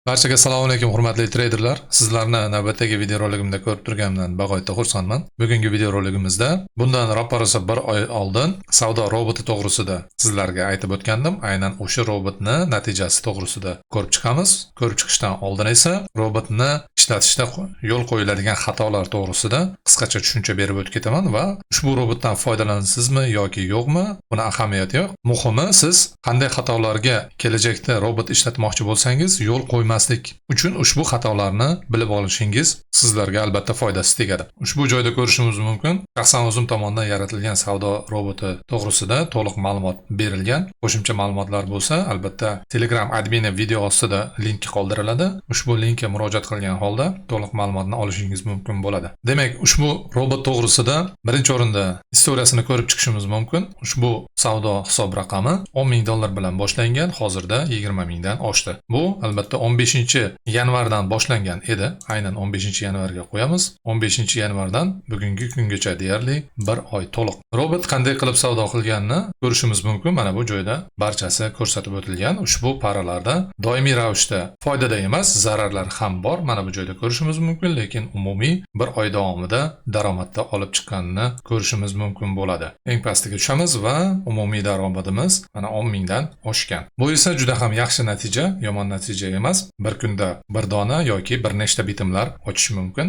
Barchaga assalomu alaykum hurmatli traderlar. Sizlarni navbatdagi videoroligimda ko'rib turganimdan bag'oyatda xursandman. Bugungi videoroligimizda bundan ro'parasi bir oy oldin savdo roboti to'g'risida sizlarga aytib o'tgandim. Aynan o'sha robotni natijasi to'g'risida ko'rib chiqamiz. Ko'rib chiqishdan oldin esa robotni ishlatishda yo'l qo'yiladigan xatolar to'g'risida qisqacha tushuncha berib o'tib ketaman va ushbu robotdan foydalansizmi yoki yo'qmi, buni ahamiyati yo'q. Muhimi siz qanday xatolarga kelajakda robot ishlatmoqchi bo'lsangiz yo'l qo'ymaslik uchun ushbu xatolarni bilib olishingiz sizlarga albatta foydasi tegadi. Ushbu joyda ko'rishimiz mumkin. Shaxsan o'zim tomonidan yaratilgan savdo roboti to'g'risida to'liq ma'lumot berilgan. Qo'shimcha ma'lumotlar bo'lsa, albatta Telegram admini video ostida linki qoldiriladi. Ushbu linkka murojaat qilgan holda to'liq ma'lumotni olishingiz mumkin bo'ladi. Demak, ushbu robot to'g'risida birinchi o'rinda istoriyasini ko'rib chiqishimiz mumkin. Ushbu savdo hisob raqami $10,000 bilan boshlangan, hozirda 20,000 dan oshdi. Bu albatta 15-yanvardan boshlangan edi. Aynan 15-yanvarga qo'yamiz. 15-yanvardan bugungi kungacha deyarli bir oy to'liq. Robot qanday qilib savdo qilganini ko'rishimiz mumkin. Mana bu joyda barchasi ko'rsatib o'tilgan. Ushbu paralarda doimiy ravishda foydada emas, zararlar ham bor. Mana bu joyda ko'rishimiz mumkin, lekin umumiy bir oy davomida daromadda olib chiqqanini ko'rishimiz mumkin bo'ladi. Eng pastiga tushamiz va umumiy daromadimiz mana 10,000 dan oshgan. Bu esa juda ham yaxshi natija, yomon natija emas. Bir kunda bir dona yoki bir nechta bitimlar ochish mumkin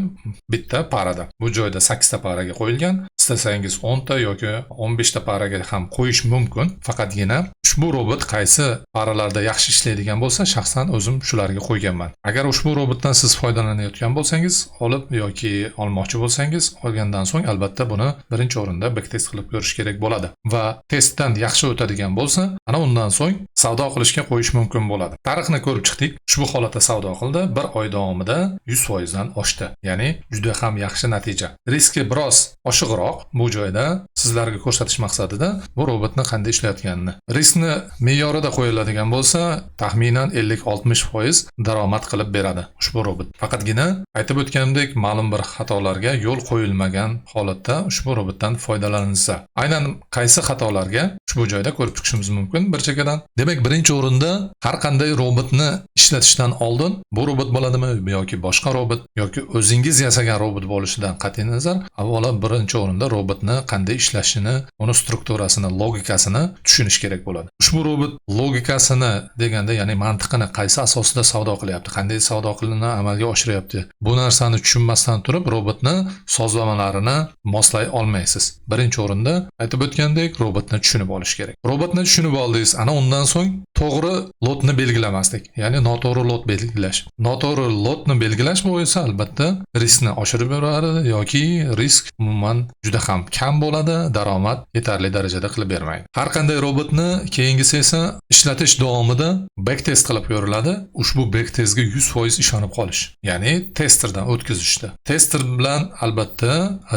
bitta parada. Bu joyda 8 ta paraga qo'yilgan. Istasangiz 10 ta yoki 15 ta paraga ham qo'yish mumkin. Faqatgina ushbu robot qaysi paralarda yaxshi ishlaydigan bo'lsa, shaxsan o'zim shularga qo'yganman. Agar ushbu robotdan siz foydalanayotgan bo'lsangiz, olib yoki olmoqchi bo'lsangiz, olgandan so'ng albatta buni birinchi o'rinda backtest qilib ko'rish kerak bo'ladi va testdan yaxshi o'tadigan bo'lsa, ana undan so'ng savdo qilishga qo'yish mumkin bo'ladi. Tarixni ko'rib chiqdik. Ushbu holatda savdo qildi, bir oy davomida 100% dan oshdi. Ya'ni juda ham yaxshi natija. Riski biroz oshiqroq bu joyda sizlarga ko'rsatish maqsadida bu robotni qanday ishlayotganini. Riskni me'yorida qo'yiladigan bo'lsa, taxminan 50-60% daromad qilib beradi ushbu robot. Faqatgina aytib o'tganimdek, ma'lum bir xatolarga yo'l qo'yilmagan holatda ushbu robotdan foydalanilsa. Aynan qaysi xatolarga ushbu joyda ko'rib chiqishimiz mumkin bir chekkadan. Demak, birinchi o'rinda har qanday robotni ishlatishdan oldin bu robot bo'ladimi yoki boshqa robot yoki o'zingiz yasagan robot bo'lishidan qat'iy nazar, avvalo birinchi o'rinda robotni qanday ishlashini, uni strukturasini, logikasini tushunish kerak bo'ladi. Ushbu robot logikasini deganda, ya'ni mantiqini qaysi asosida savdo qilyapti, qanday savdo qilishini amalga oshiryapti. Bu narsani tushunmasdan turib robotni sozlamalarini moslay olmaysiz. Birinchi o'rinda aytib o'tgandek, robotni tushunib olish kerak. Robotni tushunib oldingiz, ana undan so'ng to'g'ri lotni belgilamaslik, ya'ni noto'g'ri lot belgilash. Noto'g'ri lotni belgilash bu esa albatta riskni oshirib yuboradi yoki risk umuman juda ham kam bo'ladi, daromad yetarli darajada qilib bermaydi. Har qanday robotni keyingisi esa ishlatish davomida backtest qilib ko'riladi. Ushbu backtestga 100% ishonib qolish, ya'ni testerdan o'tkazishda. Tester bilan albatta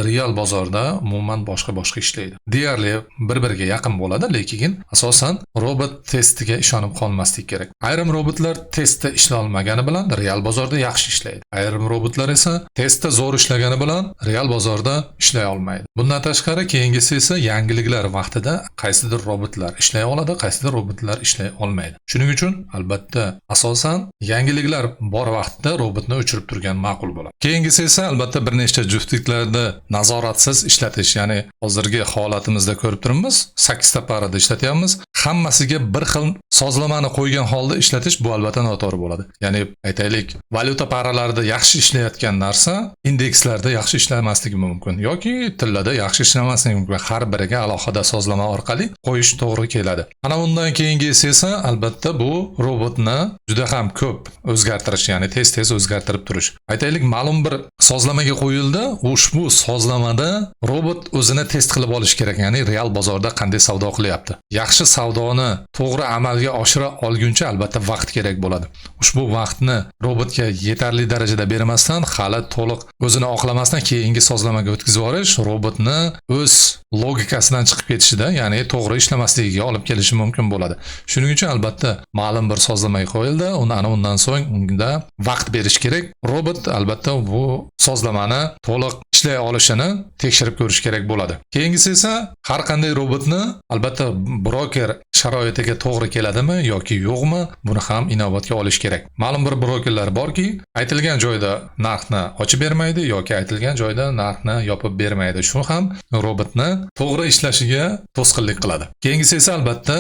real bozorda umuman boshqa ishlaydi. Deyarli bir-biriga yaqin bo'ladi, lekin asosan robot testiga ishonib qolmaslik kerak. Ayrim robotlar testda ishlay olmagani bilan real bozorda yaxshi ishlaydi. Ayrim robotlar esa testda zo'r ishlagani bilan real bozorda ishlay olmaydi. Bundan tashqari keyingisi esa yangiliklar vaqtida qaysidir robotlar ishlay oladi, qaysidir robotlar ishlay olmaydi. Shuning uchun albatta asosan yangiliklar bor vaqtda robotni o'chirib turgan ma'qul bo'ladi. Keyingisi esa albatta bir nechta juftliklarda nazoratsiz ishlatish, ya'ni hozirgi holatimizda ko'rib turibmiz, 8 ta parada ishlatyapmiz. Hammasiga bir xil sozlamani qo'ygan holda ishlatish bu albatta noto'g'ri bo'ladi. Ya'ni aytaylik, valyuta paralarida yaxshi ishlayotgan narsa indekslarda yaxshi ishlamasligi mumkin yoki tillada yaxshi ishlamasligi mumkin. Har biriga alohida sozlama orqali qo'yish to'g'ri keladi. Ana undan keyingisi esa albatta bu robotni juda ham ko'p o'zgartirish, ya'ni tez o'zgartirib turish. Aytaylik, ma'lum bir sozlamaga qo'yildi, ushbu sozlamada robot o'zini test qilib olish kerak, ya'ni real bozorda qanday savdo qilyapti. Yaxshi savdoni to'g'ri amalga oshira olguncha albatta vaqt kerak bo'ladi. Ushbu vaqtni robotga yetarli darajada bermasdan, hali to'liq o'zini oqlamasdan keyingi sozlamaga o'tkazib yuborish robotni o'z logikasidan chiqib ketishida, ya'ni to'g'ri ishlamasligiga olib kelishi mumkin bo'ladi. Shuning uchun albatta ma'lum bir sozlama qo'yildi. Undan so'ng unda vaqt berish kerak. Robot albatta bu sozlamani to'liq ishlay olishini tekshirib ko'rish kerak bo'ladi. Keyingisi esa har qanday robotni albatta broker sharoitiga to'g'ri keladimi yoki yo'qmi, buni ham inobatga olish kerak. Ma'lum bir brokerlar borki, aytilgan joyda narxni ochib bermaydi yoki aytilgan joyda narxni yopib bermaydi. Shu ham robotni to'g'ri ishlashiga to'sqinlik qiladi. Keyingisi esa albatta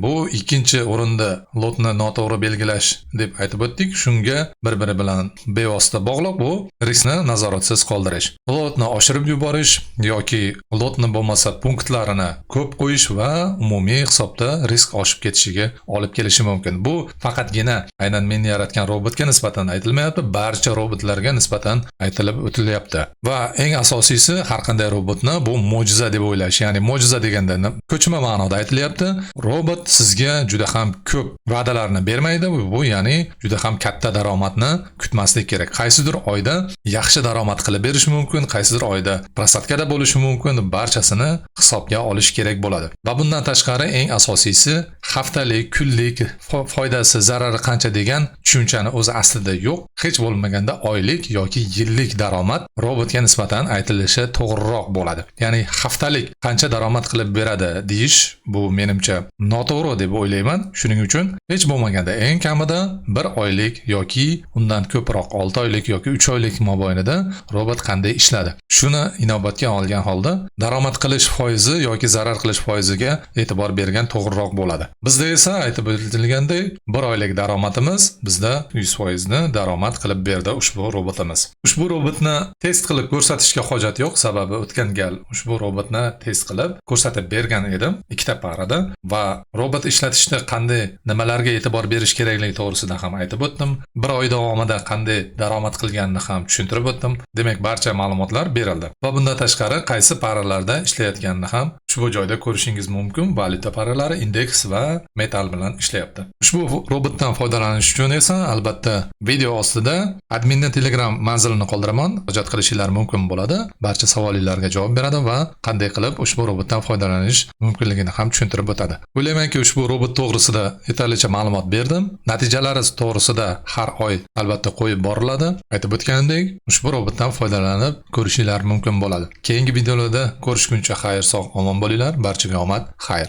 bu ikkinchi o'rinda lotni noto'g'ri belgilash deb aytib o'tdik. Shunga bir-biri bilan bevosita bog'liq bu riskni nazoratsiz qoldirish. Lotni oshirib yuborish yoki lotni bo'lmasa punktlarini ko'p qo'yish va umumiy hisobda risk oshib ketishiga olib kelishi mumkin. Bu faqatgina aynan men yaratgan robotga nisbatan aytilmayapti, barcha robotlarga nisbatan aytilib o'tilyapti. Va eng asosiysi har qanday robotni bu mo'jiza deb o'ylash. Ya'ni mo'jiza deganda ko'chma ma'noda aytilyapti. Robot sizga juda ham ko'p va'dalarni bermaydi. Bu ya'ni juda ham katta daromadni kutmaslik kerak. Qaysidir oyda yaxshi daromad qilib berish mumkin, qaysidir oyda rasadkada bo'lishi mumkin. Barchasini hisobga olish kerak bo'ladi. Va bundan tashqari eng asosiysi haftalik, kunlik foydasi, zarari qancha degan tushunchani o'zi aslida yo'q. Hech bo'lmaganda oylik yoki yillik daromad robotga nisbatan aytilishi to'g'riroq bo'ladi. Ya'ni haftalik qancha daromad qilib beradi deyish bu menimcha noto'g'ri deb o'ylayman. Shuning uchun hech bo'lmaganda eng kamida 1 oylik yoki undan ko'proq 6 oylik yoki 3 oylik mobaynida robot qanday ishladi. Shuni inobatga olgan holda daromad qilish foizi yoki zarar qilish foiziga e'tibor bergan to'g'riroq bo'ladi. Bizda esa aytib o'tilgandek 1 oylik daromadimiz bizda 100% ni daromad qilib berdi ushbu robotimiz. Ushbu robotni test qilib ko'rsatishga hojat yo'q, sababi o'tgan gal ushbu robotni test qilib ko'rsatib bergan edim ikkita parada va robot ishlatishda qanday nimalarga e'tibor berish kerakligi to'g'risida ham aytib o'tdim. 1 oy davomida qanday daromad qilganini ham tushuntirib o'tdim. Demak, barcha ma'lumotlar berildi. Va bundan tashqari qaysi paralarda ishlayotganini ham ushbu joyda ko'rishingiz mumkin. Valyuta paralari, indeks va metal bilan ishlayapti. Ushbu robotdan foydalanish uchun esa albatta video ostida adminning Telegram manzilini qoldiraman. Murojaat qilishingiz mumkin bo'ladi. Barcha savollarga javob beradi va qanday qilib ushbu robotdan foydalanish mumkinligini ham tushuntirib o'tadi. O'ylaymanki, ushbu robot to'g'risida yetarlicha ma'lumot berdim. Natijalari to'g'risida har oy albatta qo'yib boriladi. Aytib o'tganimdek, ushbu robotdan foydalanib ko'rishingiz mumkin bo'ladi. Keyingi videolarda ko'rishguncha xayr, sog', omon bo'linglar. Barchaga omad, xayr.